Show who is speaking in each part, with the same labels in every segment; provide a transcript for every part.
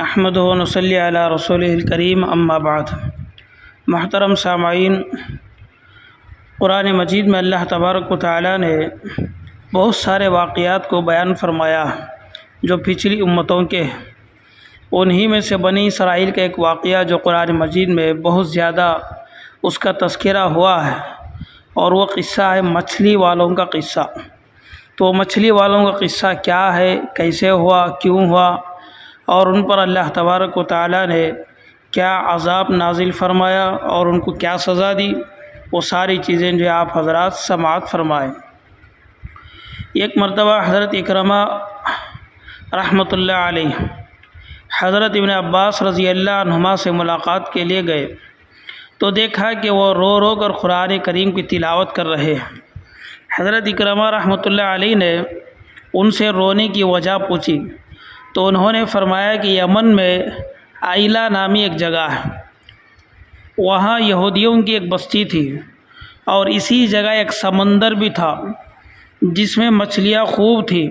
Speaker 1: احمدہ و نصلی علی رسولہ الکریم اما بعد۔ محترم سامعین، قرآن مجید میں اللہ تبارک و تعالیٰ نے بہت سارے واقعات کو بیان فرمایا جو پچھلی امتوں کے، انہی میں سے بنی اسرائیل کا ایک واقعہ جو قرآن مجید میں بہت زیادہ اس کا تذکرہ ہوا ہے، اور وہ قصہ ہے مچھلی والوں کا قصہ۔ تو مچھلی والوں کا قصہ کیا ہے، کیسے ہوا، کیوں ہوا، اور ان پر اللہ تبارک و تعالیٰ نے کیا عذاب نازل فرمایا اور ان کو کیا سزا دی، وہ ساری چیزیں جو آپ حضرات سماعت فرمائیں۔ ایک مرتبہ حضرت اکرمہ رحمۃ اللہ علیہ حضرت ابن عباس رضی اللہ عنہما سے ملاقات کے لیے گئے تو دیکھا کہ وہ رو رو کر قرآن کریم کی تلاوت کر رہے ہیں۔ حضرت اکرمہ رحمۃ اللہ علیہ نے ان سے رونے کی وجہ پوچھی تو انہوں نے فرمایا کہ یمن میں عائلہ نامی ایک جگہ ہے، وہاں یہودیوں کی ایک بستی تھی، اور اسی جگہ ایک سمندر بھی تھا جس میں مچھلیاں خوب تھیں۔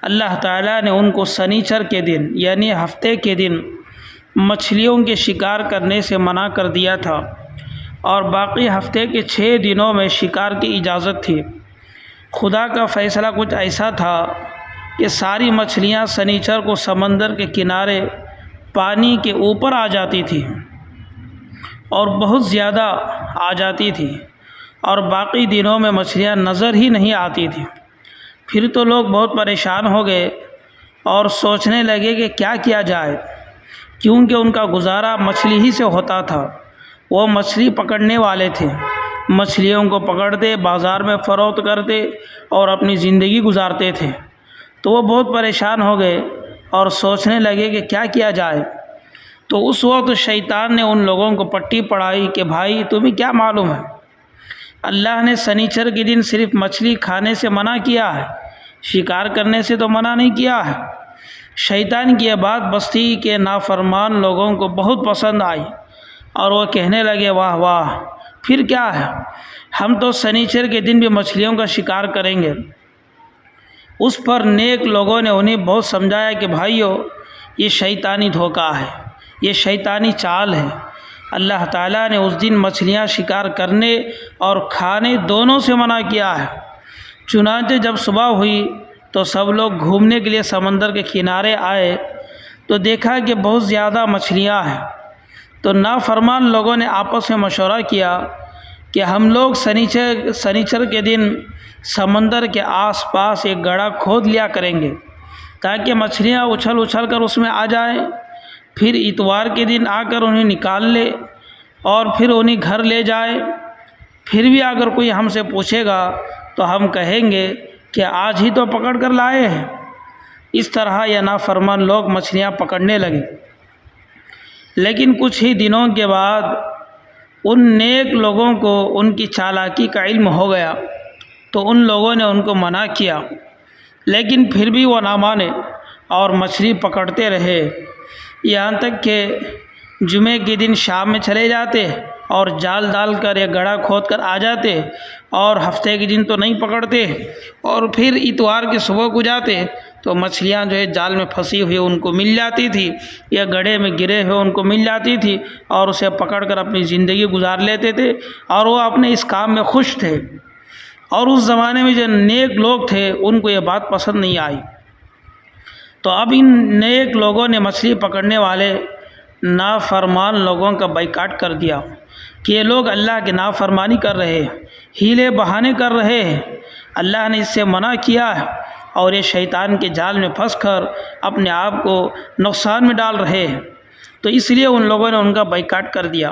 Speaker 1: اللہ تعالیٰ نے ان کو سنیچر کے دن یعنی ہفتے کے دن مچھلیوں کے شکار کرنے سے منع کر دیا تھا، اور باقی ہفتے کے 6 دنوں میں شکار کی اجازت تھی۔ خدا کا فیصلہ کچھ ایسا تھا کہ ساری مچھلیاں سنیچر کو سمندر کے کنارے پانی کے اوپر آ جاتی تھی، اور بہت زیادہ آ جاتی تھی، اور باقی دنوں میں مچھلیاں نظر ہی نہیں آتی تھیں۔ پھر تو لوگ بہت پریشان ہو گئے اور سوچنے لگے کہ کیا کیا جائے، کیونکہ ان کا گزارا مچھلی ہی سے ہوتا تھا۔ وہ مچھلی پکڑنے والے تھے، مچھلیوں کو پکڑتے، بازار میں فروخت کرتے اور اپنی زندگی گزارتے تھے۔ تو وہ بہت پریشان ہو گئے اور سوچنے لگے کہ کیا کیا جائے۔ تو اس وقت شیطان نے ان لوگوں کو پٹی پڑھائی کہ بھائی تمہیں کیا معلوم ہے، اللہ نے سنیچر کے دن صرف مچھلی کھانے سے منع کیا ہے، شکار کرنے سے تو منع نہیں کیا ہے۔ شیطان کی یہ بات بستی کے نافرمان لوگوں کو بہت پسند آئی، اور وہ کہنے لگے واہ واہ، پھر کیا ہے، ہم تو سنیچر کے دن بھی مچھلیوں کا شکار کریں گے۔ اس پر نیک لوگوں نے انہیں بہت سمجھایا کہ بھائیو، یہ شیطانی دھوکہ ہے، یہ شیطانی چال ہے۔ اللہ تعالیٰ نے اس دن مچھلیاں شکار کرنے اور کھانے دونوں سے منع کیا ہے۔ چنانچہ جب صبح ہوئی تو سب لوگ گھومنے کے لیے سمندر کے کنارے آئے تو دیکھا کہ بہت زیادہ مچھلیاں ہیں۔ تو نافرمان لوگوں نے آپس میں مشورہ کیا کہ ہم لوگ سنیچر کے دن سمندر کے آس پاس ایک گڑھا کھود لیا کریں گے تاکہ مچھلیاں اچھل اچھل کر اس میں آ جائیں، پھر اتوار کے دن آ کر انہیں نکال لے اور پھر انہیں گھر لے جائے۔ پھر بھی اگر کوئی ہم سے پوچھے گا تو ہم کہیں گے کہ آج ہی تو پکڑ کر لائے ہیں۔ اس طرح یہ نافرمان لوگ مچھلیاں پکڑنے لگے، لیکن کچھ ہی دنوں کے بعد ان نیک لوگوں کو ان کی چالاکی کا علم ہو گیا، تو ان لوگوں نے ان کو منع کیا، لیکن پھر بھی وہ نہ مانے اور مچھلی پکڑتے رہے، یہاں تک کہ جمعے کے دن شام میں چلے جاتے اور جال ڈال کر ایک گڑھا کھود کر آ جاتے، اور ہفتے کے دن تو نہیں پکڑتے، اور پھر اتوار کی صبح کو جاتے تو مچھلیاں جو ہے جال میں پھنسی ہوئی ان کو مل جاتی تھی، یا گڑھے میں گرے ہوئے ان کو مل جاتی تھی، اور اسے پکڑ کر اپنی زندگی گزار لیتے تھے، اور وہ اپنے اس کام میں خوش تھے۔ اور اس زمانے میں جو نیک لوگ تھے ان کو یہ بات پسند نہیں آئی۔ تو اب ان نیک لوگوں نے مچھلی پکڑنے والے نافرمان لوگوں کا بائیکاٹ کر دیا کہ یہ لوگ اللہ کی نافرمانی کر رہے ہیں، ہیلے بہانے کر رہے ہیں، اللہ نے اس سے منع کیا ہے، اور یہ شیطان کے جال میں پھنس کر اپنے آپ کو نقصان میں ڈال رہے ہیں۔ تو اس لیے ان لوگوں نے ان کا بائیکاٹ کر دیا،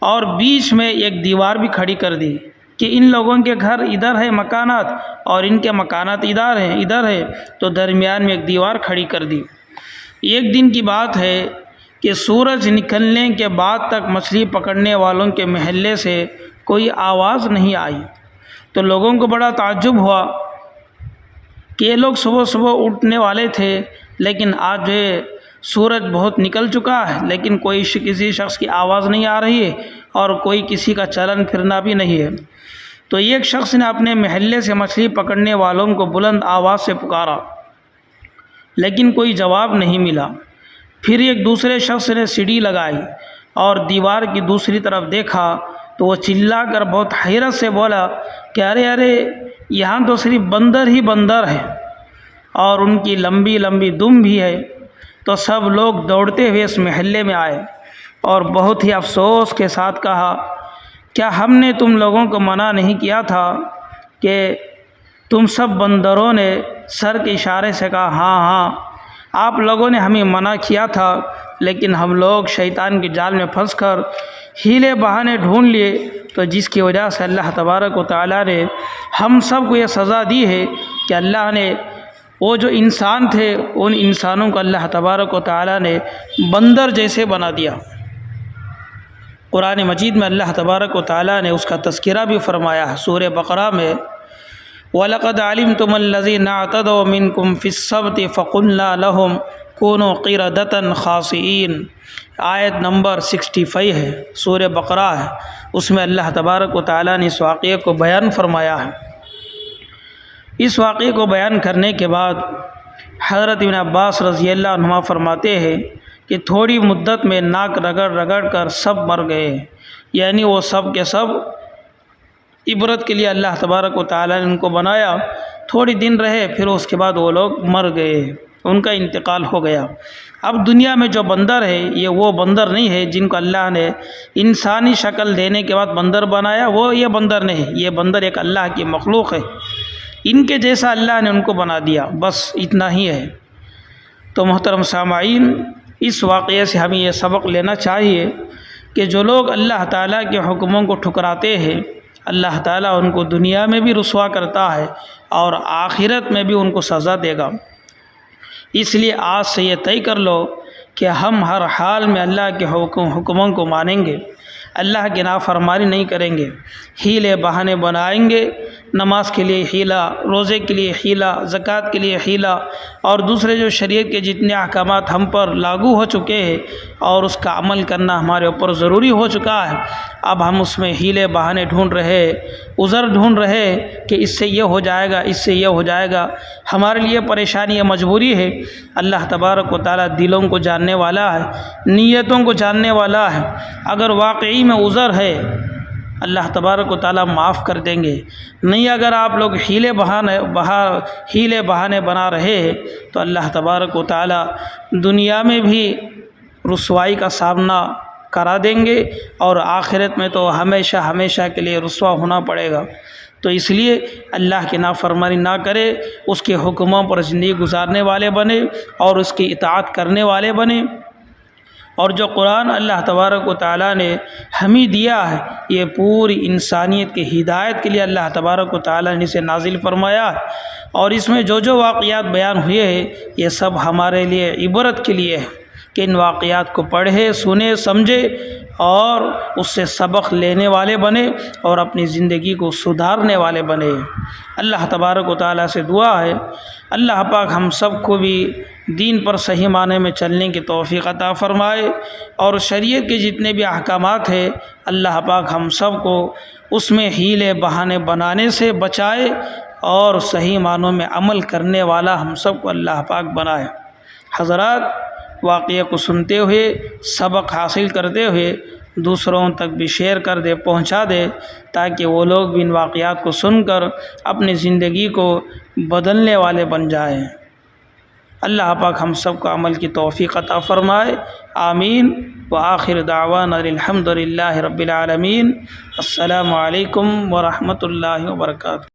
Speaker 1: اور بیچ میں ایک دیوار بھی کھڑی کر دی کہ ان لوگوں کے گھر ادھر ہے مکانات، اور ان کے مکانات ادھر ہے، تو درمیان میں ایک دیوار کھڑی کر دی۔ ایک دن کی بات ہے کہ سورج نکلنے کے بعد تک مچھلی پکڑنے والوں کے محلے سے کوئی آواز نہیں آئی۔ تو لوگوں کو بڑا تعجب ہوا کہ یہ لوگ صبح صبح اٹھنے والے تھے، لیکن آج جو سورج بہت نکل چکا ہے، لیکن کسی شخص کی آواز نہیں آ رہی ہے، اور کوئی کسی کا چلن پھرنا بھی نہیں ہے۔ تو ایک شخص نے اپنے محلے سے مچھلی پکڑنے والوں کو بلند آواز سے پکارا، لیکن کوئی جواب نہیں ملا۔ پھر ایک دوسرے شخص نے سیڑھی لگائی اور دیوار کی دوسری طرف دیکھا تو وہ چلا کر بہت حیرت سے بولا کہ ارے ارے، یہاں تو صرف بندر ہی بندر ہے اور ان کی لمبی لمبی دم بھی ہے۔ تو سب لوگ دوڑتے ہوئے اس محلے میں آئے اور بہت ہی افسوس کے ساتھ کہا، کیا ہم نے تم لوگوں کو منع نہیں کیا تھا؟ کہ تم سب بندروں نے سر کے اشارے سے کہا، ہاں ہاں، آپ لوگوں نے ہمیں منع کیا تھا، لیکن ہم لوگ شیطان کے جال میں پھنس کر ہیلے بہانے ڈھونڈ لیے، تو جس کی وجہ سے اللہ تبارک و تعالیٰ نے ہم سب کو یہ سزا دی ہے کہ اللہ نے وہ جو انسان تھے ان انسانوں کو اللہ تبارک و تعالیٰ نے بندر جیسے بنا دیا۔ قرآن مجید میں اللہ تبارک و تعالیٰ نے اس کا تذکرہ بھی فرمایا ہے سورہ بقرہ میں، وَلَقَدْ عَلِمْتُمُ الَّذِينَ اعْتَدَوْا مِنْكُمْ فِي السَّبْتِ فَقُلْنَا لَهُمْ كُونُوا قِرَدَةً خَاسِئِينَ، آیت نمبر 65 ہے، سورہ بقرہ ہے۔ اس میں اللہ تبارک و تعالیٰ نے اس واقعے کو بیان فرمایا ہے۔ اس واقعے کو بیان کرنے کے بعد حضرت ابن عباس رضی اللہ عنہما فرماتے ہیں کہ تھوڑی مدت میں ناک رگڑ رگڑ کر سب مر گئے، یعنی وہ سب کے سب عبرت کے لیے اللہ تبارک و تعالیٰ نے ان کو بنایا، تھوڑی دن رہے، پھر اس کے بعد وہ لوگ مر گئے، ان کا انتقال ہو گیا۔ اب دنیا میں جو بندر ہے یہ وہ بندر نہیں ہے جن کو اللہ نے انسانی شکل دینے کے بعد بندر بنایا، وہ یہ بندر نہیں ہے، یہ بندر ایک اللہ کی مخلوق ہے، ان کے جیسا اللہ نے ان کو بنا دیا، بس اتنا ہی ہے۔ تو محترم سامعین، اس واقعے سے ہمیں یہ سبق لینا چاہیے کہ جو لوگ اللہ تعالیٰ کے حکموں کو ٹھکراتے ہیں، اللہ تعالیٰ ان کو دنیا میں بھی رسوا کرتا ہے اور آخرت میں بھی ان کو سزا دے گا۔ اس لیے آج سے یہ طے کر لو کہ ہم ہر حال میں اللہ کے حکموں کو مانیں گے، اللہ کی نافرمانی نہیں کریں گے، ہیلے بہانے بنائیں گے، نماز کے لیے ہیلا، روزے کے لیے ہیلا، زکوٰۃ کے لیے ہیلا، اور دوسرے جو شریعت کے جتنے احکامات ہم پر لاگو ہو چکے ہیں اور اس کا عمل کرنا ہمارے اوپر ضروری ہو چکا ہے، اب ہم اس میں ہیلے بہانے ڈھونڈ رہے، عذر ڈھونڈ رہے کہ اس سے یہ ہو جائے گا، اس سے یہ ہو جائے گا، ہمارے لیے پریشانی مجبوری ہے۔ اللہ تبارک و تعالیٰ دلوں کو جاننے والا ہے، نیتوں کو جاننے والا ہے، اگر واقعی میں عذر ہے اللہ تبارک و تعالیٰ معاف کر دیں گے، نہیں اگر آپ لوگ ہیلے بہانے بنا رہے ہیں تو اللہ تبارک و تعالیٰ دنیا میں بھی رسوائی کا سامنا کرا دیں گے اور آخرت میں تو ہمیشہ ہمیشہ کے لیے رسوا ہونا پڑے گا۔ تو اس لیے اللہ کی نافرمانی نہ کرے، اس کے حکموں پر زندگی گزارنے والے بنے اور اس کی اطاعت کرنے والے بنے، اور جو قرآن اللہ تبارک و تعالیٰ نے ہمیں دیا ہے یہ پوری انسانیت کی ہدایت کے لیے اللہ تبارک و تعالیٰ نے اسے نازل فرمایا ہے، اور اس میں جو جو واقعات بیان ہوئے ہیں یہ سب ہمارے لیے عبرت کے لیے ہے کہ ان واقعات کو پڑھے، سنے، سمجھے اور اس سے سبق لینے والے بنے اور اپنی زندگی کو سدھارنے والے بنے۔ اللہ تبارک و تعالیٰ سے دعا ہے اللہ پاک ہم سب کو بھی دین پر صحیح معنی میں چلنے کی توفیق عطا فرمائے، اور شریعت کے جتنے بھی احکامات ہیں اللہ پاک ہم سب کو اس میں ہیلے بہانے بنانے سے بچائے اور صحیح معنوں میں عمل کرنے والا ہم سب کو اللہ پاک بنائے۔ حضرات، واقعے کو سنتے ہوئے، سبق حاصل کرتے ہوئے دوسروں تک بھی شیئر کر دے، پہنچا دے، تاکہ وہ لوگ بھی ان واقعات کو سن کر اپنی زندگی کو بدلنے والے بن جائیں۔ اللہ پاک ہم سب کو عمل کی توفیق عطا فرمائے، آمین۔ وآخر دعوانا الحمد للہ رب العالمین۔ السلام علیکم ورحمۃ اللہ وبرکاتہ۔